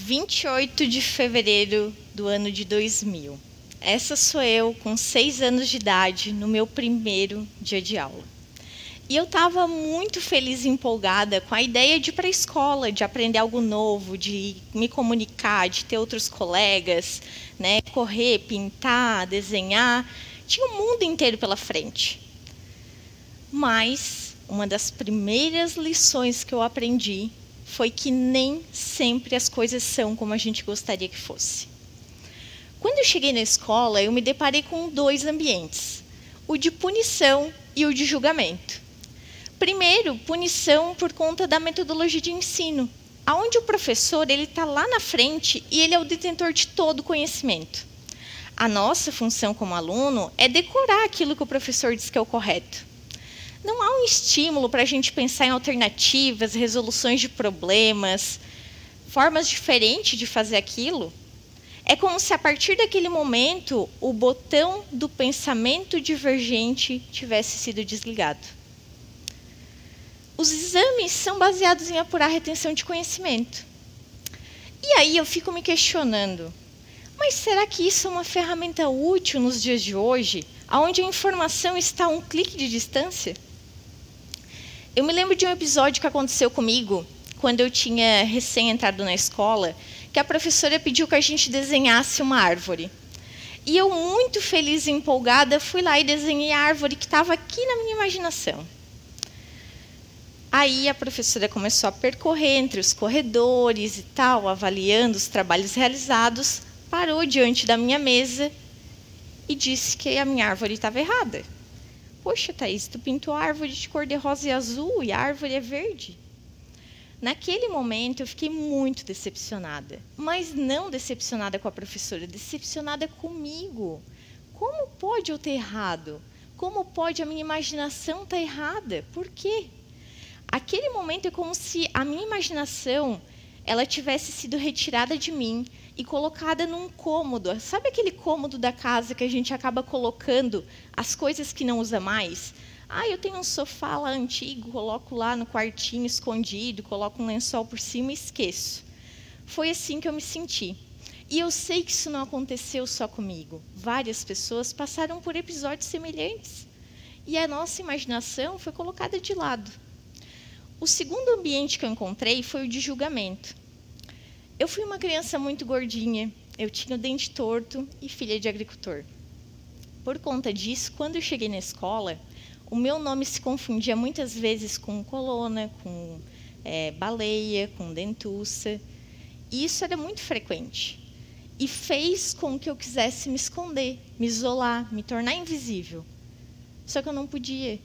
28 de fevereiro do ano de 2000. Essa sou eu, com 6 anos de idade, no meu primeiro dia de aula. E eu estava muito feliz e empolgada com a ideia de ir para a escola, de aprender algo novo, de me comunicar, de ter outros colegas, né? Correr, pintar, desenhar. Tinha o mundo inteiro pela frente. Mas uma das primeiras lições que eu aprendi foi que nem sempre as coisas são como a gente gostaria que fosse. Quando eu cheguei na escola, eu me deparei com 2 ambientes, o de punição e o de julgamento. Primeiro, punição por conta da metodologia de ensino, onde o professor está lá na frente e ele é o detentor de todo o conhecimento. A nossa função como aluno é decorar aquilo que o professor diz que é o correto. Não há um estímulo para a gente pensar em alternativas, resoluções de problemas, formas diferentes de fazer aquilo. É como se, a partir daquele momento, o botão do pensamento divergente tivesse sido desligado. Os exames são baseados em apurar a retenção de conhecimento. E aí eu fico me questionando, mas será que isso é uma ferramenta útil nos dias de hoje, onde a informação está a um clique de distância? Eu me lembro de um episódio que aconteceu comigo, quando eu tinha recém entrado na escola, que a professora pediu que a gente desenhasse uma árvore. E eu, muito feliz e empolgada, fui lá e desenhei a árvore que estava aqui na minha imaginação. Aí a professora começou a percorrer entre os corredores e tal, avaliando os trabalhos realizados, parou diante da minha mesa e disse que a minha árvore estava errada. Poxa, Thaís, tu pintou a árvore de cor de rosa e azul e a árvore é verde. Naquele momento, eu fiquei muito decepcionada. Mas não decepcionada com a professora, decepcionada comigo. Como pode eu ter errado? Como pode a minha imaginação estar errada? Por quê? Aquele momento é como se a minha imaginação ela tivesse sido retirada de mim e colocada num cômodo. Sabe aquele cômodo da casa que a gente acaba colocando as coisas que não usa mais? Eu tenho um sofá lá antigo, coloco lá no quartinho escondido, coloco um lençol por cima e esqueço. Foi assim que eu me senti. E eu sei que isso não aconteceu só comigo. Várias pessoas passaram por episódios semelhantes. E a nossa imaginação foi colocada de lado. O segundo ambiente que eu encontrei foi o de julgamento. Eu fui uma criança muito gordinha, eu tinha o dente torto e filha de agricultor. Por conta disso, quando eu cheguei na escola, o meu nome se confundia muitas vezes com colona, com baleia, com dentuça. E isso era muito frequente. E fez com que eu quisesse me esconder, me isolar, me tornar invisível. Só que eu não podia.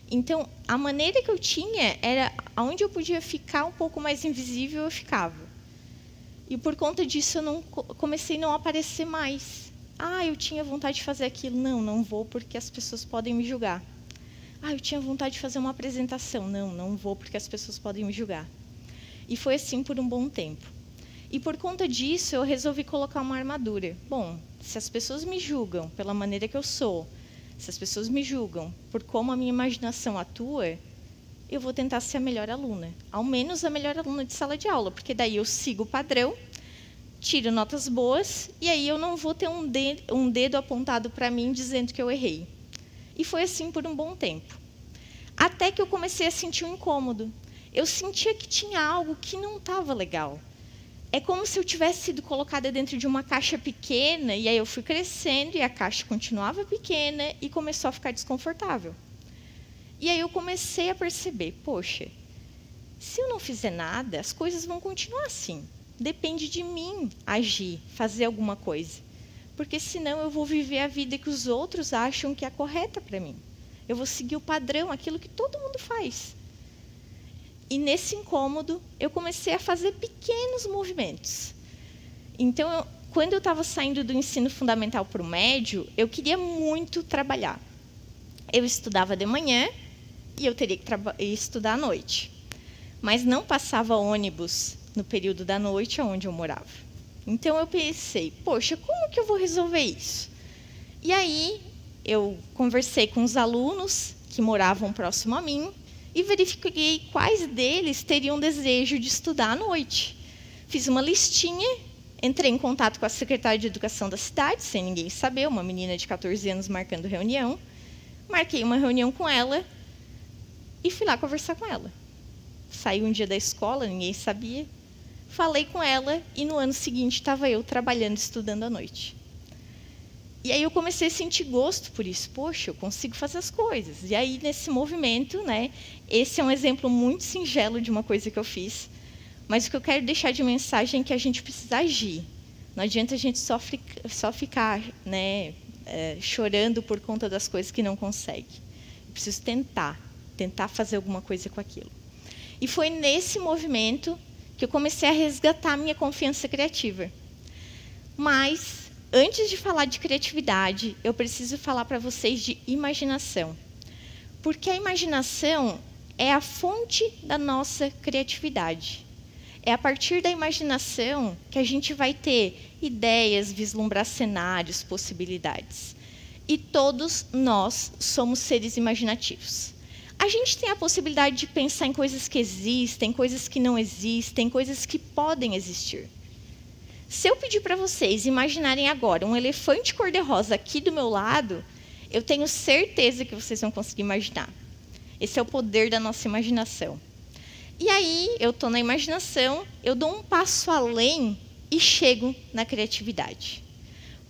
Então, a maneira que eu tinha era, onde eu podia ficar um pouco mais invisível, eu ficava. E por conta disso, eu comecei a não aparecer mais. Eu tinha vontade de fazer aquilo. Não vou porque as pessoas podem me julgar. Eu tinha vontade de fazer uma apresentação. Não vou porque as pessoas podem me julgar. E foi assim por um bom tempo. E por conta disso, eu resolvi colocar uma armadura. Bom, se as pessoas me julgam pela maneira que eu sou, se as pessoas me julgam por como a minha imaginação atua, eu vou tentar ser a melhor aluna. Ao menos a melhor aluna de sala de aula, porque daí eu sigo o padrão, tiro notas boas, e aí eu não vou ter um dedo apontado para mim dizendo que eu errei. E foi assim por um bom tempo. Até que eu comecei a sentir um incômodo. Eu sentia que tinha algo que não estava legal. É como se eu tivesse sido colocada dentro de uma caixa pequena, e aí eu fui crescendo, e a caixa continuava pequena, e começou a ficar desconfortável. E aí eu comecei a perceber, poxa, se eu não fizer nada, as coisas vão continuar assim. Depende de mim agir, fazer alguma coisa. Porque senão eu vou viver a vida que os outros acham que é correta para mim. Eu vou seguir o padrão, aquilo que todo mundo faz. E nesse incômodo, eu comecei a fazer pequenos movimentos. Então, quando eu estava saindo do ensino fundamental para o médio, eu queria muito trabalhar. Eu estudava de manhã e eu teria que estudar à noite. Mas não passava ônibus no período da noite onde eu morava. Então, eu pensei, poxa, como que eu vou resolver isso? E aí, eu conversei com os alunos que moravam próximo a mim, e verifiquei quais deles teriam desejo de estudar à noite. Fiz uma listinha, entrei em contato com a secretária de educação da cidade, sem ninguém saber, uma menina de 14 anos marcando reunião. Marquei uma reunião com ela e fui lá conversar com ela. Saí um dia da escola, ninguém sabia. Falei com ela e no ano seguinte estava eu trabalhando, estudando à noite. E aí eu comecei a sentir gosto por isso. Poxa, eu consigo fazer as coisas. E aí, nesse movimento, né, esse é um exemplo muito singelo de uma coisa que eu fiz. Mas o que eu quero deixar de mensagem é que a gente precisa agir. Não adianta a gente só ficar, né, chorando por conta das coisas que não consegue. Eu preciso tentar fazer alguma coisa com aquilo. E foi nesse movimento que eu comecei a resgatar a minha confiança criativa. Mas, antes de falar de criatividade, eu preciso falar para vocês de imaginação. Porque a imaginação é a fonte da nossa criatividade. É a partir da imaginação que a gente vai ter ideias, vislumbrar cenários, possibilidades. E todos nós somos seres imaginativos. A gente tem a possibilidade de pensar em coisas que existem, coisas que não existem, coisas que podem existir. Se eu pedir para vocês imaginarem agora um elefante cor-de-rosa aqui do meu lado, eu tenho certeza que vocês vão conseguir imaginar. Esse é o poder da nossa imaginação. E aí, eu estou na imaginação, eu dou um passo além e chego na criatividade.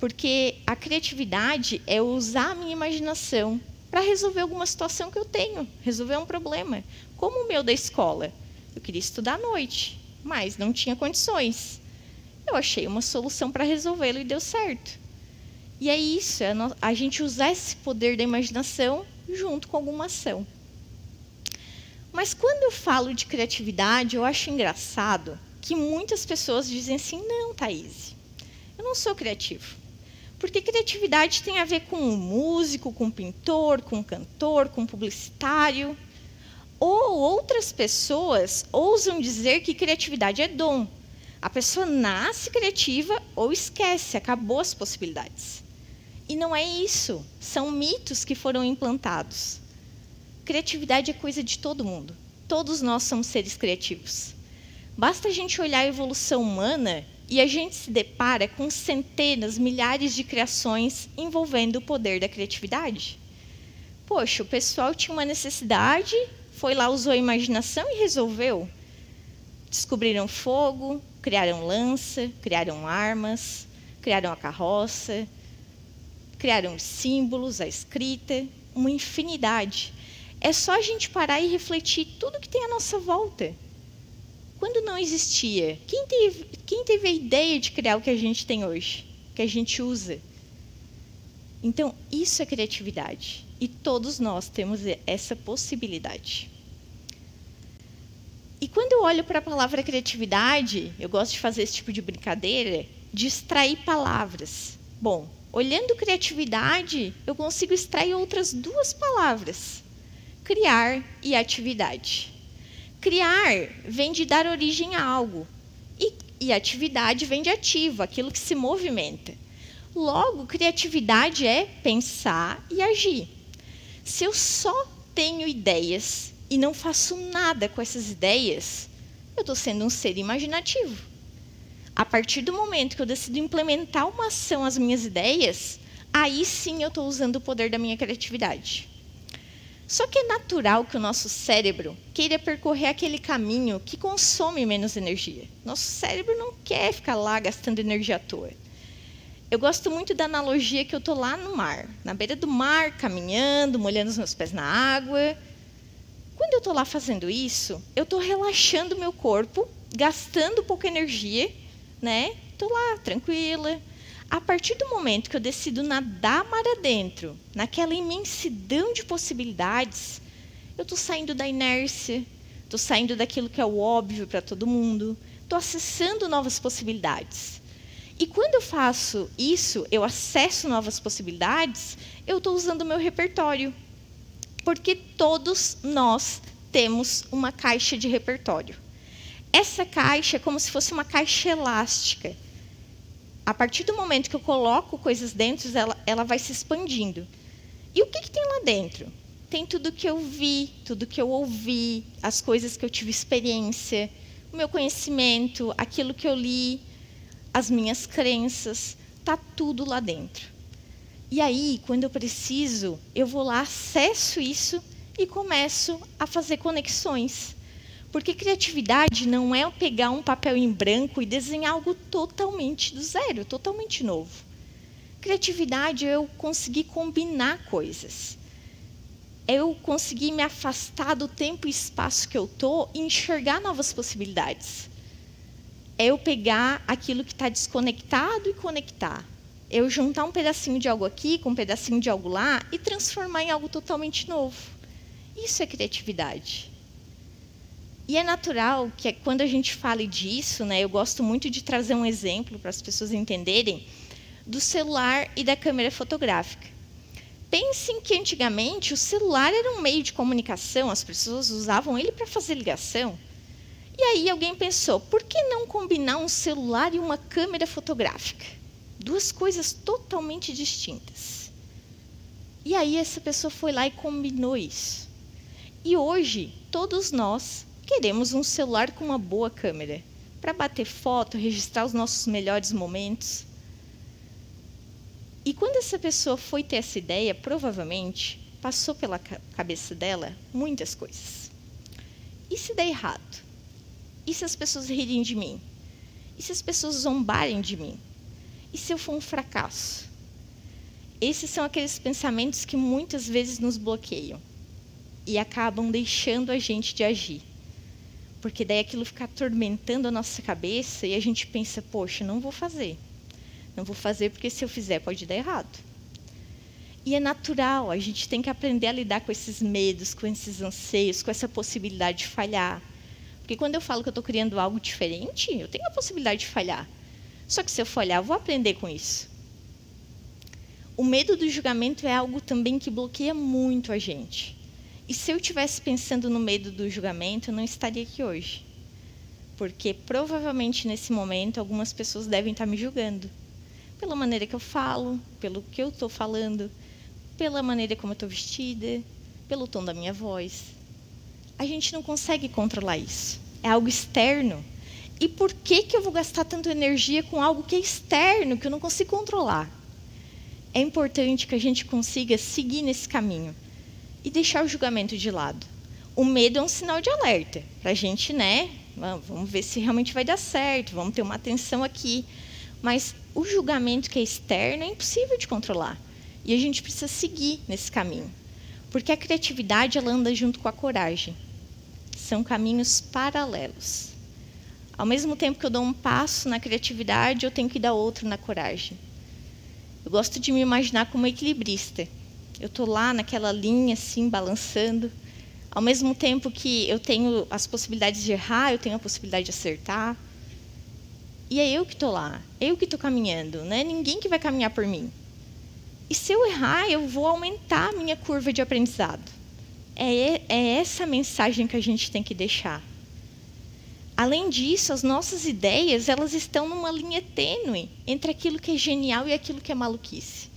Porque a criatividade é usar a minha imaginação para resolver alguma situação que eu tenho, resolver um problema. Como o meu da escola. Eu queria estudar à noite, mas não tinha condições. Eu achei uma solução para resolvê-lo e deu certo. E é isso, a gente usar esse poder da imaginação junto com alguma ação. Mas quando eu falo de criatividade, eu acho engraçado que muitas pessoas dizem assim, não, Thaís, eu não sou criativo. Porque criatividade tem a ver com um músico, com um pintor, com um cantor, com um publicitário. Ou outras pessoas ousam dizer que criatividade é dom. A pessoa nasce criativa ou esquece, acabou as possibilidades. E não é isso, são mitos que foram implantados. Criatividade é coisa de todo mundo. Todos nós somos seres criativos. Basta a gente olhar a evolução humana e a gente se depara com centenas, milhares de criações envolvendo o poder da criatividade. Poxa, o pessoal tinha uma necessidade, foi lá, usou a imaginação e resolveu. Descobriram fogo, criaram lança, criaram armas, criaram a carroça, criaram símbolos, a escrita, uma infinidade. É só a gente parar e refletir tudo que tem à nossa volta. Quando não existia, quem teve a ideia de criar o que a gente tem hoje, que a gente usa? Então, isso é criatividade. E todos nós temos essa possibilidade. E quando eu olho para a palavra criatividade, eu gosto de fazer esse tipo de brincadeira, de extrair palavras. Bom, olhando criatividade, eu consigo extrair outras duas palavras. Criar e atividade. Criar vem de dar origem a algo. E atividade vem de ativo, aquilo que se movimenta. Logo, criatividade é pensar e agir. Se eu só tenho ideias e não faço nada com essas ideias, eu estou sendo um ser imaginativo. A partir do momento que eu decido implementar uma ação às minhas ideias, aí sim eu estou usando o poder da minha criatividade. Só que é natural que o nosso cérebro queira percorrer aquele caminho que consome menos energia. Nosso cérebro não quer ficar lá gastando energia à toa. Eu gosto muito da analogia que eu estou lá no mar, na beira do mar, caminhando, molhando os meus pés na água. Quando eu estou lá fazendo isso, eu estou relaxando o meu corpo, gastando pouca energia, né? Estou lá, tranquila. A partir do momento que eu decido nadar mar adentro, naquela imensidão de possibilidades, eu estou saindo da inércia, estou saindo daquilo que é o óbvio para todo mundo, estou acessando novas possibilidades. E quando eu faço isso, eu acesso novas possibilidades, eu estou usando o meu repertório. Porque todos nós temos uma caixa de repertório. Essa caixa é como se fosse uma caixa elástica. A partir do momento que eu coloco coisas dentro, ela vai se expandindo. E o que tem lá dentro? Tem tudo que eu vi, tudo que eu ouvi, as coisas que eu tive experiência, o meu conhecimento, aquilo que eu li, as minhas crenças, está tudo lá dentro. E aí, quando eu preciso, eu vou lá, acesso isso e começo a fazer conexões. Porque criatividade não é eu pegar um papel em branco e desenhar algo totalmente do zero, totalmente novo. Criatividade é eu conseguir combinar coisas. É eu conseguir me afastar do tempo e espaço que eu estou e enxergar novas possibilidades. É eu pegar aquilo que está desconectado e conectar. É eu juntar um pedacinho de algo aqui com um pedacinho de algo lá e transformar em algo totalmente novo. Isso é criatividade. E é natural que quando a gente fale disso, né, eu gosto muito de trazer um exemplo para as pessoas entenderem do celular e da câmera fotográfica. Pensem que antigamente o celular era um meio de comunicação, as pessoas usavam ele para fazer ligação. E aí alguém pensou, por que não combinar um celular e uma câmera fotográfica? Duas coisas totalmente distintas. E aí essa pessoa foi lá e combinou isso. E hoje, todos nós queremos um celular com uma boa câmera, para bater foto, registrar os nossos melhores momentos. E quando essa pessoa foi ter essa ideia, provavelmente passou pela cabeça dela muitas coisas. E se der errado? E se as pessoas rirem de mim? E se as pessoas zombarem de mim? E se eu for um fracasso? Esses são aqueles pensamentos que muitas vezes nos bloqueiam e acabam deixando a gente de agir. Porque daí aquilo fica atormentando a nossa cabeça e a gente pensa, poxa, não vou fazer. Não vou fazer porque se eu fizer pode dar errado. E é natural, a gente tem que aprender a lidar com esses medos, com esses anseios, com essa possibilidade de falhar. Porque quando eu falo que eu estou criando algo diferente, eu tenho a possibilidade de falhar. Só que se eu falhar, eu vou aprender com isso. O medo do julgamento é algo também que bloqueia muito a gente. E se eu estivesse pensando no medo do julgamento, eu não estaria aqui hoje. Porque provavelmente nesse momento algumas pessoas devem estar me julgando. Pela maneira que eu falo, pelo que eu estou falando, pela maneira como eu estou vestida, pelo tom da minha voz. A gente não consegue controlar isso. É algo externo. E por que eu vou gastar tanta energia com algo que é externo, que eu não consigo controlar? É importante que a gente consiga seguir nesse caminho e deixar o julgamento de lado. O medo é um sinal de alerta para a gente, né? Vamos ver se realmente vai dar certo, vamos ter uma atenção aqui. Mas o julgamento que é externo é impossível de controlar. E a gente precisa seguir nesse caminho. Porque a criatividade ela anda junto com a coragem. São caminhos paralelos. Ao mesmo tempo que eu dou um passo na criatividade, eu tenho que dar outro na coragem. Eu gosto de me imaginar como equilibrista. Eu estou lá naquela linha, assim, balançando. Ao mesmo tempo que eu tenho as possibilidades de errar, eu tenho a possibilidade de acertar. E é eu que estou lá, eu que estou caminhando, não é ninguém que vai caminhar por mim. E se eu errar, eu vou aumentar a minha curva de aprendizado. É essa a mensagem que a gente tem que deixar. Além disso, as nossas ideias elas estão numa linha tênue entre aquilo que é genial e aquilo que é maluquice.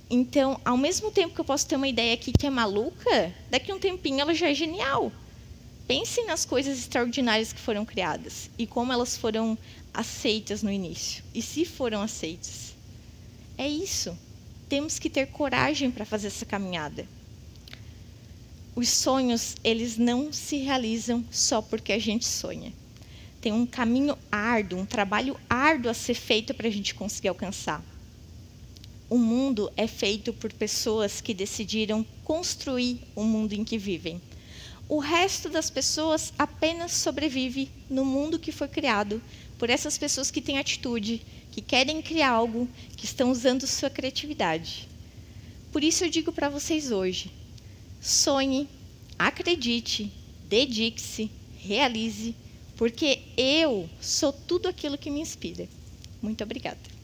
Então, ao mesmo tempo que eu posso ter uma ideia aqui que é maluca, daqui a um tempinho ela já é genial. Pensem nas coisas extraordinárias que foram criadas e como elas foram aceitas no início. E se foram aceitas. É isso. Temos que ter coragem para fazer essa caminhada. Os sonhos, eles não se realizam só porque a gente sonha. Tem um caminho árduo, um trabalho árduo a ser feito para a gente conseguir alcançar. O mundo é feito por pessoas que decidiram construir o mundo em que vivem. O resto das pessoas apenas sobrevive no mundo que foi criado por essas pessoas que têm atitude, que querem criar algo, que estão usando sua criatividade. Por isso eu digo para vocês hoje, sonhe, acredite, dedique-se, realize, porque eu sou tudo aquilo que me inspira. Muito obrigada.